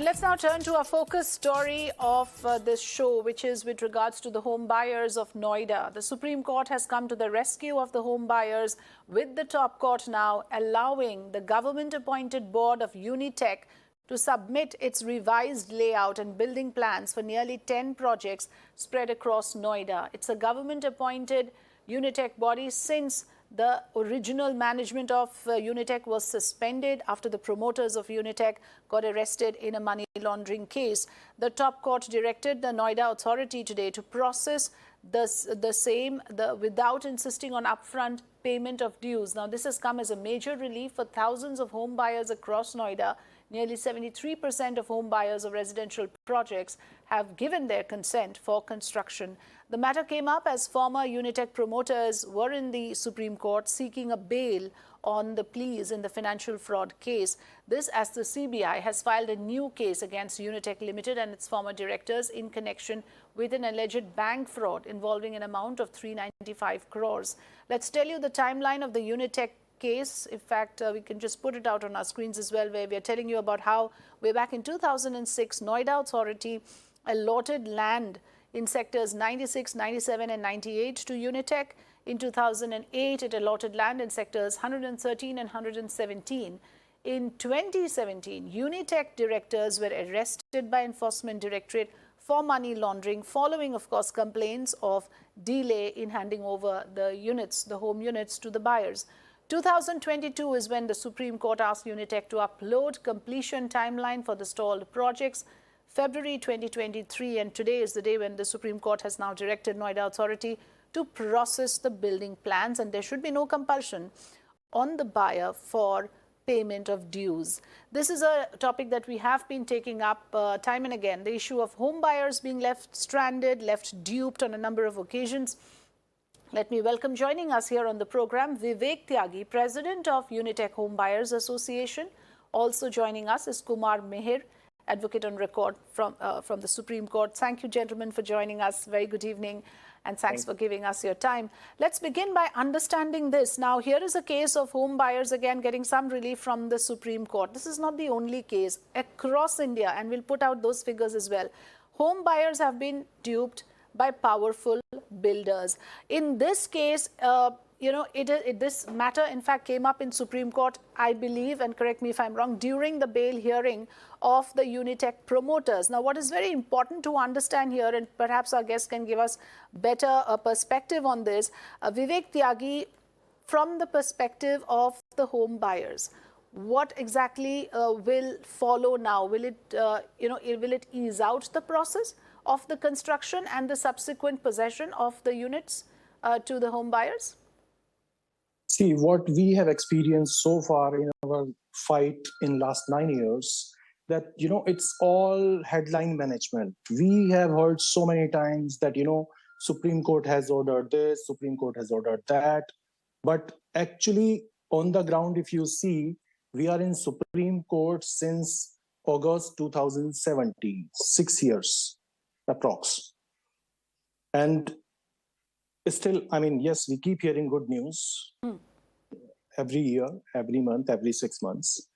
let's now turn to our focus story of this show, which is with regards to the home buyers of Noida. The Supreme Court has come to the rescue of the home buyers, with the top court now allowing the government-appointed board of Unitech to submit its revised layout and building plans for nearly 10 projects spread across Noida. It's a government-appointed Unitech body since the original management of Unitech was suspended after the promoters of Unitech got arrested in a money laundering case. The top court directed the Noida authority today to process the same without insisting on upfront payment of dues. Now, this has come as a major relief for thousands of home buyers across Noida. Nearly 73% of home buyers of residential projects have given their consent for construction. The matter came up as former Unitech promoters were in the Supreme Court seeking a bail on the pleas in the financial fraud case. This as the CBI has filed a new case against Unitech Limited and its former directors in connection with an alleged bank fraud involving an amount of 395 crores. Let's tell you the timeline of the Unitech case. In fact, we can just put it out on our screens as well, where we are telling you about how way back in 2006, Noida Authority allotted land in sectors 96, 97 and 98 to Unitech. In 2008, it allotted land in sectors 113 and 117. In 2017, Unitech directors were arrested by Enforcement Directorate for money laundering, following, of course, complaints of delay in handing over the units, the home units, to the buyers. 2022 is when the Supreme Court asked Unitech to upload completion timeline for the stalled projects. February 2023, and today is the day when the Supreme Court has now directed Noida Authority to process the building plans, and there should be no compulsion on the buyer for payment of dues. This is a topic that we have been taking up time and again, the issue of home buyers being left stranded, left duped on a number of occasions. Let me welcome, joining us here on the program, Vivek Tyagi, President of Unitech Home Buyers Association. Also joining us is Kumar Mihir, advocate on record from the Supreme Court. Thank you, gentlemen, for joining us. Very good evening, and thanks for giving us your time. Let's begin by understanding this. Now, here is a case of home buyers again getting some relief from the Supreme Court. This is not the only case. Across India, and we'll put out those figures as well, home buyers have been duped by powerful builders. In this case, this matter, in fact, came up in Supreme Court, I believe, and correct me if I'm wrong, during the bail hearing of the Unitech promoters. Now, what is very important to understand here, and perhaps our guests can give us better perspective on this, Vivek Tyagi, from the perspective of the home buyers, what exactly will follow now? Will it ease out the process of the construction and the subsequent possession of the units to the home buyers? See, what we have experienced so far in our fight in last 9 years, that, it's all headline management. We have heard so many times that, Supreme Court has ordered this, Supreme Court has ordered that. But actually, on the ground, if you see, we are in Supreme Court since August 2017, 6 years, approx. And still, yes, we keep hearing good news every year, every month, every 6 months.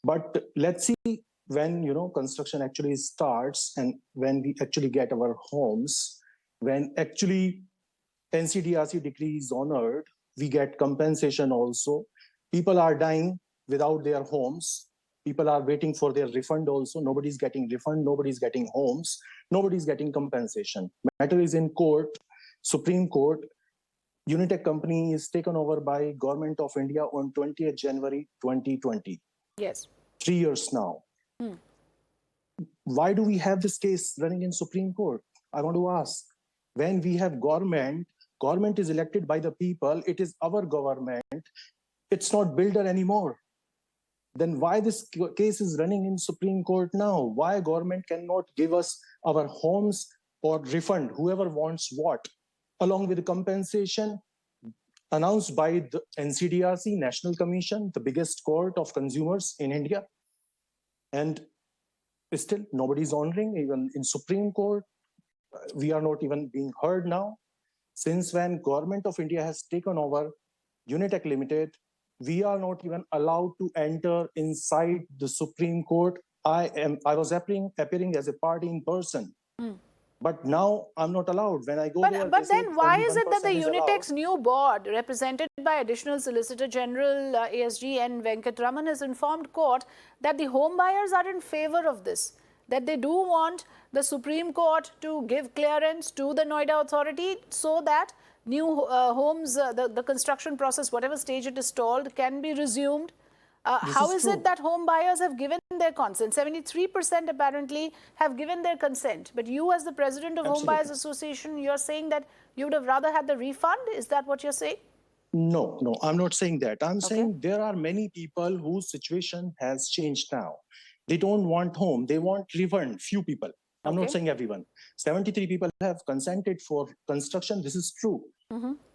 But let's see when, construction actually starts and when we actually get our homes, when actually NCDRC decree is honored, we get compensation also. People are dying without their homes. People are waiting for their refund also. Nobody's getting refund, nobody's getting homes, nobody's getting compensation. Matter is in court, Supreme Court. Unitech company is taken over by Government of India on 20th January 2020. Yes. 3 years now. Why do we have this case running in Supreme Court? I want to ask. When we have government is elected by the people, it is our government, it's not builder anymore. Then why this case is running in Supreme Court now? Why government cannot give us our homes or refund whoever wants what, along with the compensation announced by the NCDRC, National Commission, the biggest court of consumers in India? And still nobody's honoring. Even in Supreme Court, we are not even being heard now. Since when Government of India has taken over Unitech Limited, we are not even allowed to enter inside the Supreme Court I was appearing as a party in person. But now I'm not allowed. When I go there, But then why is it that the is allowed. Unitech's new board, represented by Additional Solicitor General ASG N. Venkatraman, has informed court that the home buyers are in favor of this, that they do want the Supreme Court to give clearance to the Noida authority so that new homes, the construction process, whatever stage it is stalled, can be resumed. How is it that home buyers have given their consent? 73% apparently have given their consent. But you, as the president of Home Buyers Association, you're saying that you would have rather had the refund? Is that what you're saying? No, I'm not saying that. I'm saying there are many people whose situation has changed now. They don't want home. They want refund. Few people. I'm not saying everyone. 73 people have consented for construction. This is true.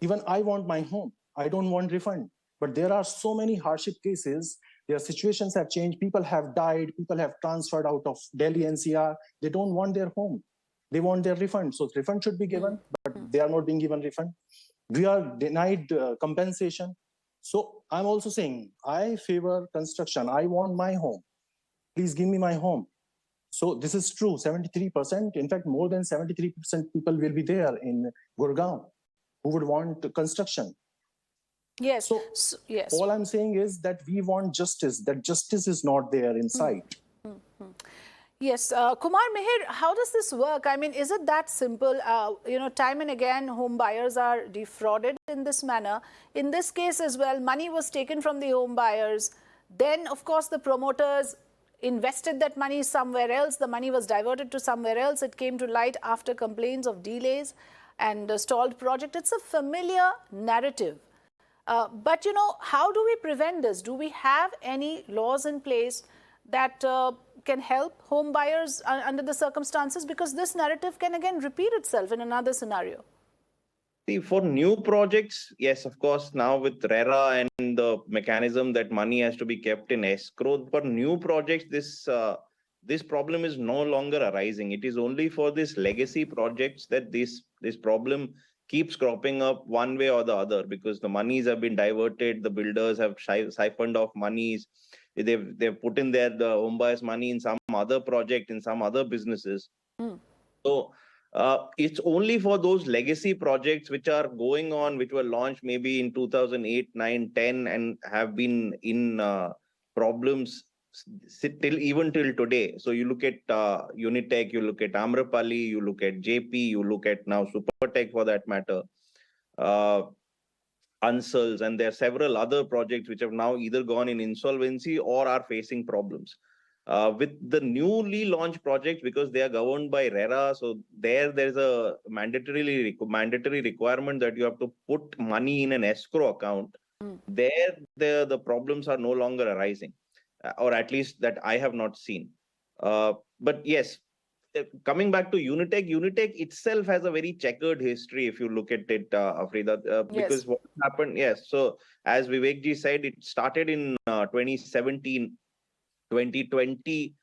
Even I want my home. I don't want refund. But there are so many hardship cases. Their situations have changed. People have died. People have transferred out of Delhi NCR. They don't want their home. They want their refund. So refund should be given, but they are not being given refund. We are denied compensation. So I'm also saying I favor construction. I want my home. Please give me my home. So this is true. 73%. In fact, more than 73% people will be there in Gurgaon who would want construction. Yes. So yes. All I'm saying is that we want justice. That justice is not there in sight. Yes. Kumar Mihir, how does this work? I mean, is it that simple? Time and again, home buyers are defrauded in this manner. In this case as well, money was taken from the home buyers. Then, of course, the promoters invested that money somewhere else. The money was diverted to somewhere else. It came to light after complaints of delays and a stalled project. It's a familiar narrative. But, how do we prevent this? Do we have any laws in place that can help home buyers under the circumstances? Because this narrative can again repeat itself in another scenario. See, for new projects, yes, of course, now with RERA and the mechanism that money has to be kept in escrow, for new projects, this problem is no longer arising. It is only for these legacy projects that this problem keeps cropping up one way or the other, because the monies have been diverted, the builders have siphoned off monies, they've put in the home buyers' money in some other project, in some other businesses. So it's only for those legacy projects which are going on, which were launched maybe in 2008, 9, 10, and have been in problems even till today. So you look at Unitech, you look at Amrapali, you look at JP, you look at now Supertech for that matter, Ansals, and there are several other projects which have now either gone in insolvency or are facing problems. With the newly launched projects, because they are governed by RERA, so there's a mandatory requirement that you have to put money in an escrow account. There the problems are no longer arising, or at least that I have not seen. But yes, coming back to Unitech itself has a very checkered history if you look at it, Afrida, because what happened, yes. So as Vivekji said, it started in 2017. 2020,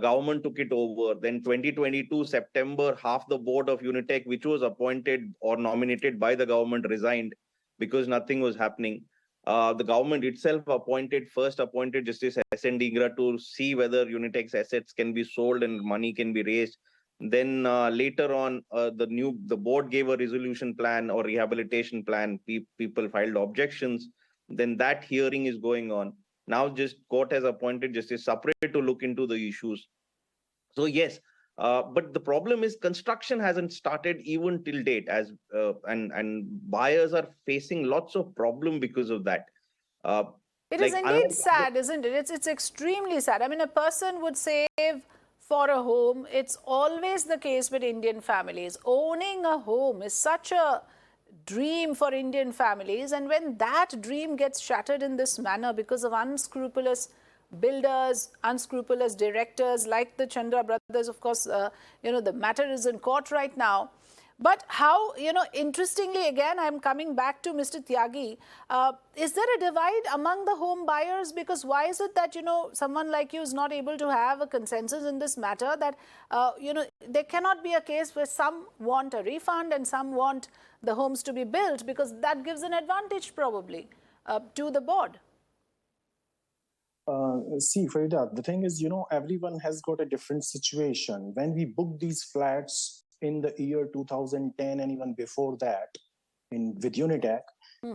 government took it over. Then 2022, September, half the board of Unitech, which was appointed or nominated by the government, resigned because nothing was happening. The government itself first appointed Justice S.N. Digra to see whether Unitech's assets can be sold and money can be raised. Then later on, the board gave a resolution plan or rehabilitation plan. People filed objections. Then that hearing is going on. Now, court has appointed Justice Separate to look into the issues. So yes, but the problem is construction hasn't started even till date, and buyers are facing lots of problem because of that. It is indeed sad, isn't it? It's extremely sad. I mean, a person would save for a home. It's always the case with Indian families. Owning a home is such a dream for Indian families, and when that dream gets shattered in this manner because of unscrupulous builders, unscrupulous directors like the Chandra brothers, of course, the matter is in court right now. But how, interestingly, again, I'm coming back to Mr. Tyagi. Is there a divide among the home buyers? Because why is it that, someone like you is not able to have a consensus in this matter, that, there cannot be a case where some want a refund and some want the homes to be built, because that gives an advantage probably to the board? See, Farida, the thing is, everyone has got a different situation. When we booked these flats in the year 2010 and even before that, with Unitech,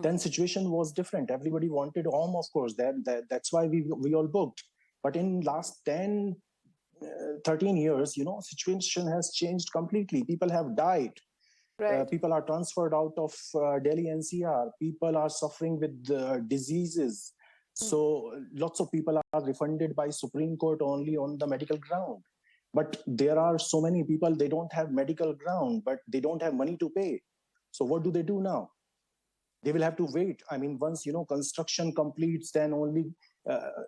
then situation was different. Everybody wanted home, of course. That's why we all booked. But in last 10, 13 years, situation has changed completely. People have died. Right. People are transferred out of Delhi NCR. People are suffering with diseases. So lots of people are refunded by Supreme Court only on the medical ground. But there are so many people, they don't have medical ground, but they don't have money to pay. So what do they do now? They will have to wait. I mean, once, construction completes, then only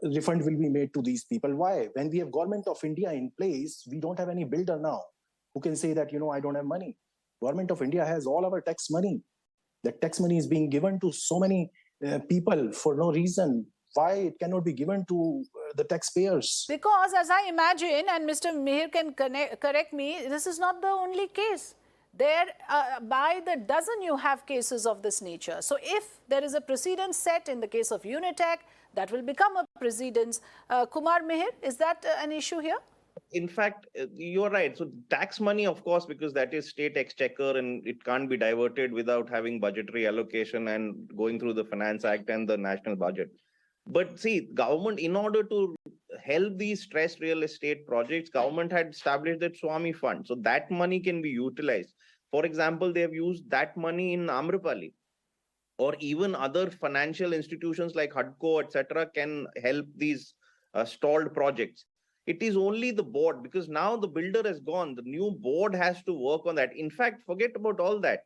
refund will be made to these people. Why? When we have Government of India in place, we don't have any builder now who can say that, I don't have money. Government of India has all our tax money. That tax money is being given to so many people for no reason. Why it cannot be given to the taxpayers? Because as I imagine, and Mr. Mihir can correct me, this is not the only case. There, by the dozen, you have cases of this nature. So if there is a precedent set in the case of Unitech, that will become a precedence. Kumar Mihir, is that an issue here? In fact, you're right. So tax money, of course, because that is state exchequer and it can't be diverted without having budgetary allocation and going through the Finance Act and the national budget. But see, government, in order to help these stressed real estate projects, government had established that Swami Fund. So that money can be utilized. For example, they have used that money in Amrapali, or even other financial institutions like HUDCO, etc., can help these stalled projects. It is only the board, because now the builder has gone. The new board has to work on that. In fact, forget about all that.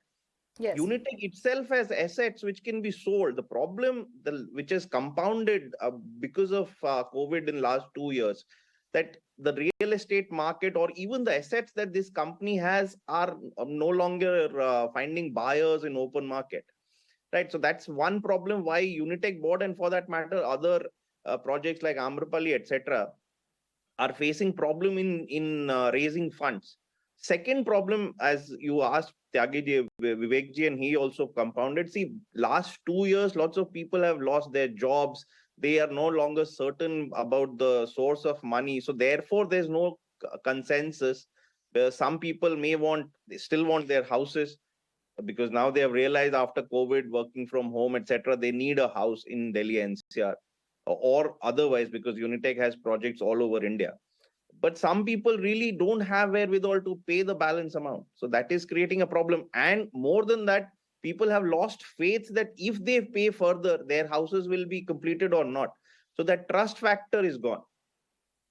Yes. Unitech itself has assets which can be sold. The problem which has compounded because of COVID in last 2 years, that the real estate market or even the assets that this company has are no longer finding buyers in open market. Right. So that's one problem why Unitech board, and for that matter, other projects like Amrapali, etc., are facing problem in raising funds. Second problem, as you asked Tyagiji, Vivekji, and he also compounded. See, last 2 years, lots of people have lost their jobs. They are no longer certain about the source of money. So therefore, there's no consensus. Some people they still want their houses, because now they have realized after COVID, working from home, etc., they need a house in Delhi NCR. Or otherwise, because Unitech has projects all over India. But some people really don't have wherewithal to pay the balance amount. So that is creating a problem. And more than that, people have lost faith that if they pay further, their houses will be completed or not. So that trust factor is gone.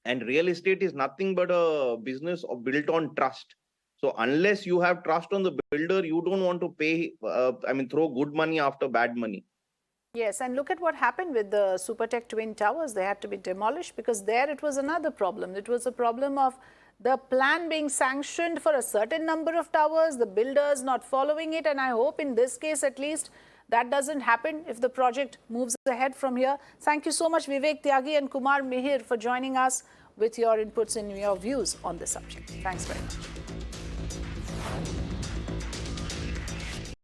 And real estate is nothing but a business built on trust. So unless you have trust on the builder, you don't want to pay, throw good money after bad money. Yes, and look at what happened with the Supertech Twin Towers. They had to be demolished because there it was another problem. It was a problem of the plan being sanctioned for a certain number of towers, the builders not following it. And I hope in this case, at least, that doesn't happen if the project moves ahead from here. Thank you so much, Vivek Tyagi and Kumar Mihir, for joining us with your inputs and your views on this subject. Thanks very much.